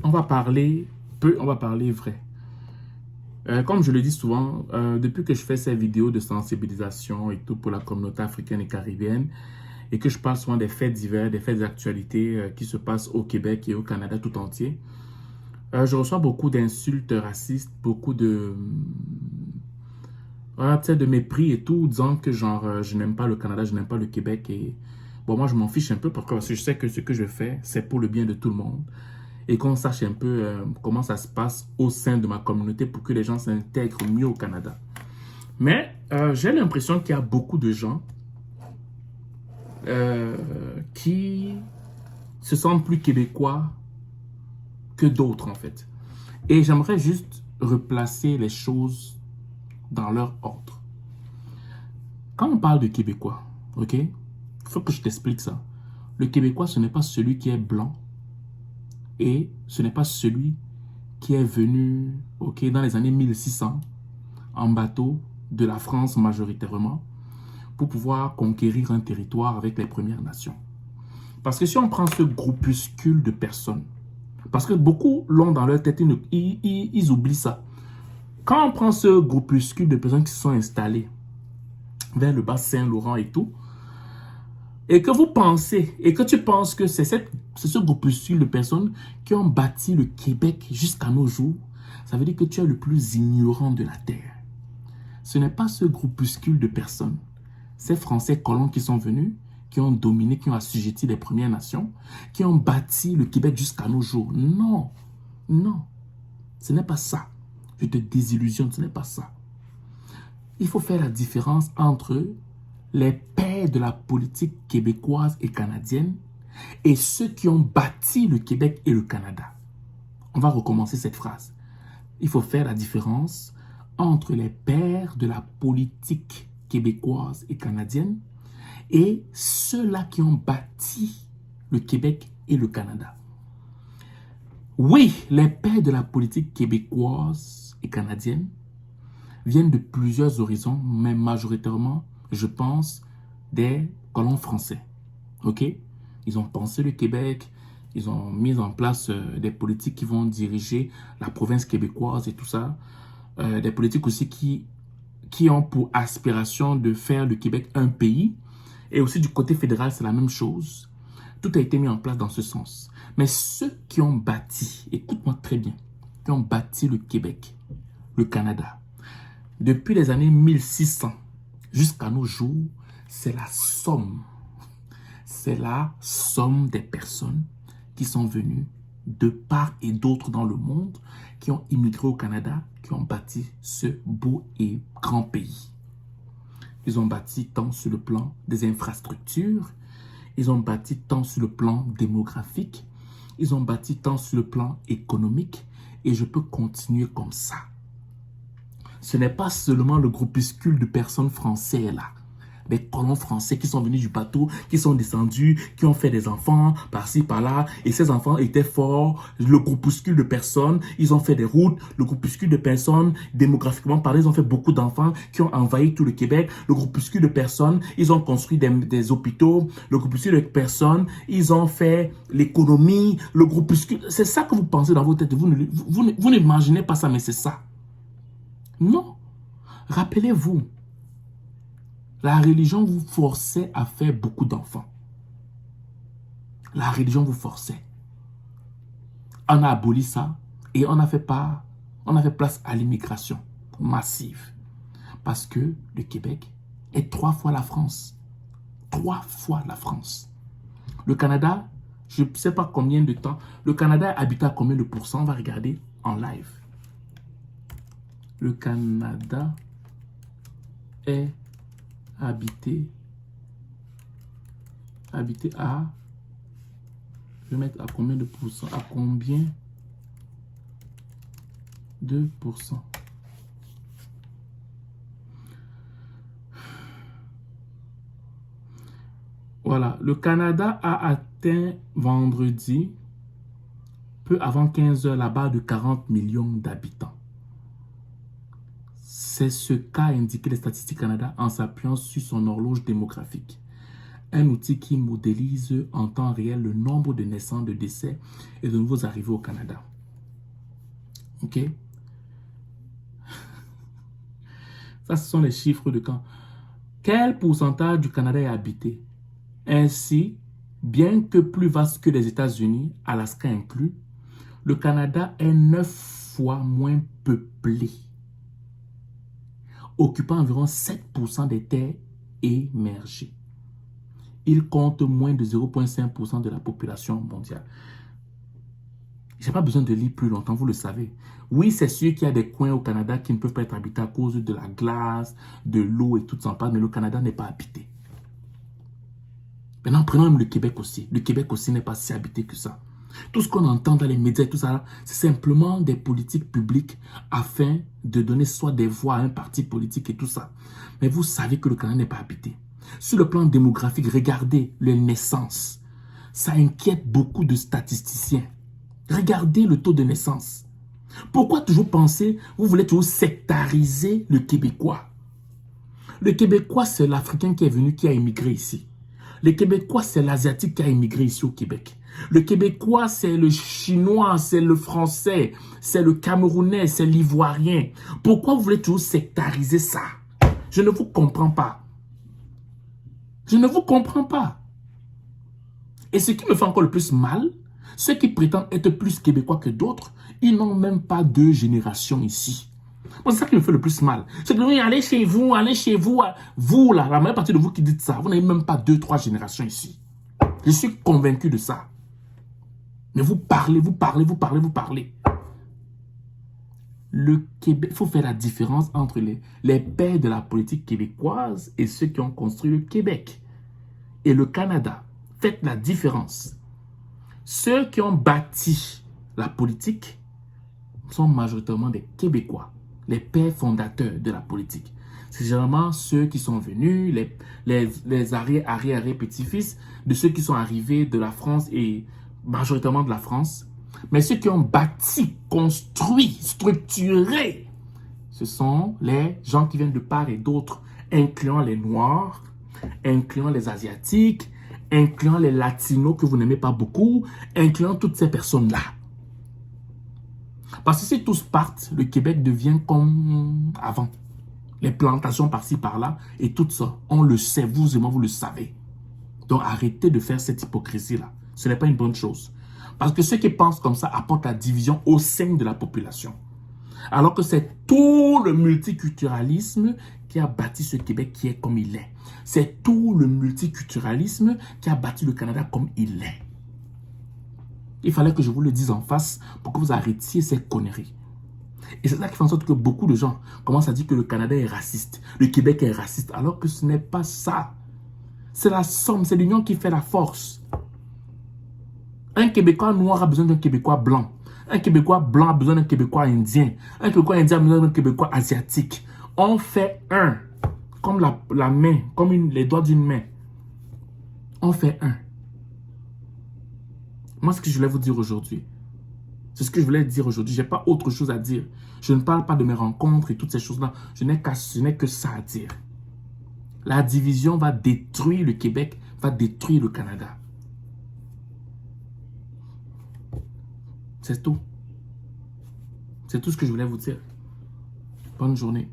on va parler peu, on va parler vrai. Comme je le dis souvent, depuis que je fais ces vidéos de sensibilisation et tout pour la communauté africaine et caribéenne, et que je parle souvent des faits divers, des faits d'actualité qui se passent au Québec et au Canada tout entier, je reçois beaucoup d'insultes racistes, beaucoup de, de mépris et tout, disant que genre, je n'aime pas le Canada, je n'aime pas le Québec. Et bon, moi, je m'en fiche un peu parce que je sais que ce que je fais, c'est pour le bien de tout le monde. Et qu'on sache un peu comment ça se passe au sein de ma communauté pour que les gens s'intègrent mieux au Canada. Mais j'ai l'impression qu'il y a beaucoup de gens qui se sentent plus québécois que d'autres en fait. Et j'aimerais juste replacer les choses dans leur ordre. Quand on parle de Québécois, ok, il faut que je t'explique ça. Le Québécois, ce n'est pas celui qui est blanc et ce n'est pas celui qui est venu, ok, dans les années 1600 en bateau de la France majoritairement pour pouvoir conquérir un territoire avec les Premières Nations. Parce que si on prend ce groupuscule de personnes, parce que beaucoup l'ont dans leur tête, ils oublient ça. Quand on prend ce groupuscule de personnes qui se sont installées vers le bas Saint-Laurent et tout, et que vous pensez, et que tu penses que c'est ce groupuscule de personnes qui ont bâti le Québec jusqu'à nos jours, ça veut dire que tu es le plus ignorant de la Terre. Ce n'est pas ce groupuscule de personnes, ces Français colons qui sont venus, qui ont dominé, qui ont assujetti les Premières Nations, qui ont bâti le Québec jusqu'à nos jours. Non, non, ce n'est pas ça. Je te désillusionne, ce n'est pas ça. Il faut faire la différence entre les pères de la politique québécoise et canadienne et ceux qui ont bâti le Québec et le Canada. On va recommencer cette phrase. Il faut faire la différence entre les pères de la politique québécoise et canadienne et ceux-là qui ont bâti le Québec et le Canada. Oui, les pères de la politique québécoise et canadienne viennent de plusieurs horizons, mais majoritairement, je pense, des colons français. Ok? Ils ont pensé le Québec, ils ont mis en place des politiques qui vont diriger la province québécoise et tout ça. Des politiques aussi qui ont pour aspiration de faire le Québec un pays. Et aussi du côté fédéral, c'est la même chose. Tout a été mis en place dans ce sens. Mais ceux qui ont bâti, écoute-moi très bien, qui ont bâti le Québec, le Canada, depuis les années 1600 jusqu'à nos jours, c'est la somme des personnes qui sont venues de part et d'autre dans le monde, qui ont immigré au Canada, qui ont bâti ce beau et grand pays. Ils ont bâti tant sur le plan des infrastructures, ils ont bâti tant sur le plan démographique, ils ont bâti tant sur le plan économique, et je peux continuer comme ça. Ce n'est pas seulement le groupuscule de personnes français là, des colons français qui sont venus du bateau, qui sont descendus, qui ont fait des enfants par-ci, par-là, et ces enfants étaient forts. Le groupuscule de personnes, ils ont fait des routes. Le groupuscule de personnes, démographiquement parlant, ils ont fait beaucoup d'enfants qui ont envahi tout le Québec. Le groupuscule de personnes, ils ont construit des hôpitaux. Le groupuscule de personnes, ils ont fait l'économie. Le groupuscule, c'est ça que vous pensez dans vos têtes. Vous n'imaginez pas ça, mais c'est ça. Non. Rappelez-vous, la religion vous forçait à faire beaucoup d'enfants. La religion vous forçait. On a aboli ça et on a fait place à l'immigration massive. Parce que le Québec est 3 fois la France. 3 fois la France. Le Canada, je ne sais pas combien de temps. Le Canada est habité à combien de pourcents? On va regarder en live. Le Canada est habité à, je vais mettre à combien de pourcents? À combien de pourcents? Voilà, le Canada a atteint vendredi, peu avant 15 heures, la barre de 40 millions d'habitants. C'est ce qu'a indiqué les Statistiques Canada en s'appuyant sur son horloge démographique. un outil qui modélise en temps réel le nombre de naissances, de décès et de nouveaux arrivés au Canada. OK? Ça, ce sont les chiffres de quand. Quel pourcentage du Canada est habité? Ainsi, bien que plus vaste que les États-Unis, Alaska inclus, le Canada est 9 fois moins peuplé, occupant environ 7% des terres émergées. Il compte moins de 0,5% de la population mondiale. Je n'ai pas besoin de lire plus longtemps, vous le savez. Oui, c'est sûr qu'il y a des coins au Canada qui ne peuvent pas être habités à cause de la glace, de l'eau et tout ça, mais le Canada n'est pas habité. Maintenant, prenons même le Québec aussi. Le Québec aussi n'est pas si habité que ça. Tout ce qu'on entend dans les médias et tout ça, c'est simplement des politiques publiques afin de donner soit des voix à un parti politique et tout ça. Mais vous savez que le Canada n'est pas habité. Sur le plan démographique, regardez les naissances. Ça inquiète beaucoup de statisticiens. Regardez le taux de naissance. Pourquoi toujours penser, vous voulez toujours sectariser le Québécois? Le Québécois, c'est l'Africain qui est venu, qui a immigré ici. Le Québécois, c'est l'Asiatique qui a immigré ici au Québec. Le Québécois, c'est le Chinois, c'est le Français, c'est le Camerounais, c'est l'Ivoirien. Pourquoi vous voulez toujours sectariser ça? Je ne vous comprends pas. Je ne vous comprends pas. Et ce qui me fait encore le plus mal, ceux qui prétendent être plus Québécois que d'autres, ils n'ont même pas 2 générations ici. C'est ça qui me fait le plus mal. C'est que oui, allez chez vous, allez chez vous. Vous, là, la majeure partie de vous qui dites ça, vous n'avez même pas 2, 3 générations ici. Je suis convaincu de ça. Mais vous parlez, vous parlez, vous parlez, vous parlez. Le Québec, il faut faire la différence entre les pères de la politique québécoise et ceux qui ont construit le Québec et le Canada. Faites la différence. Ceux qui ont bâti la politique sont majoritairement des Québécois, les pères fondateurs de la politique. C'est généralement ceux qui sont venus, les arrière-petits-fils de ceux qui sont arrivés de la France et majoritairement de la France. Mais ceux qui ont bâti, construit, structuré, ce sont les gens qui viennent de part et d'autre, incluant les Noirs, incluant les Asiatiques, incluant les Latinos que vous n'aimez pas beaucoup, incluant toutes ces personnes-là. Parce que si tous partent, le Québec devient comme avant. Les plantations par-ci, par-là, et tout ça, on le sait, vous et moi, vous le savez. Donc arrêtez de faire cette hypocrisie-là. Ce n'est pas une bonne chose. Parce que ceux qui pensent comme ça apportent la division au sein de la population. Alors que c'est tout le multiculturalisme qui a bâti ce Québec qui est comme il est. C'est tout le multiculturalisme qui a bâti le Canada comme il est. Il fallait que je vous le dise en face pour que vous arrêtiez ces conneries. Et c'est ça qui fait en sorte que beaucoup de gens commencent à dire que le Canada est raciste, le Québec est raciste, alors que ce n'est pas ça. C'est la somme, c'est l'union qui fait la force. Un Québécois noir a besoin d'un Québécois blanc. Un Québécois blanc a besoin d'un Québécois indien. Un Québécois indien a besoin d'un Québécois asiatique. On fait un, comme la main, comme les doigts d'une main. On fait un. Moi, ce que je voulais vous dire aujourd'hui, c'est ce que je voulais dire aujourd'hui. Je n'ai pas autre chose à dire. Je ne parle pas de mes rencontres et toutes ces choses-là. Je n'ai que ça à dire. La division va détruire le Québec, va détruire le Canada. C'est tout. C'est tout ce que je voulais vous dire. Bonne journée.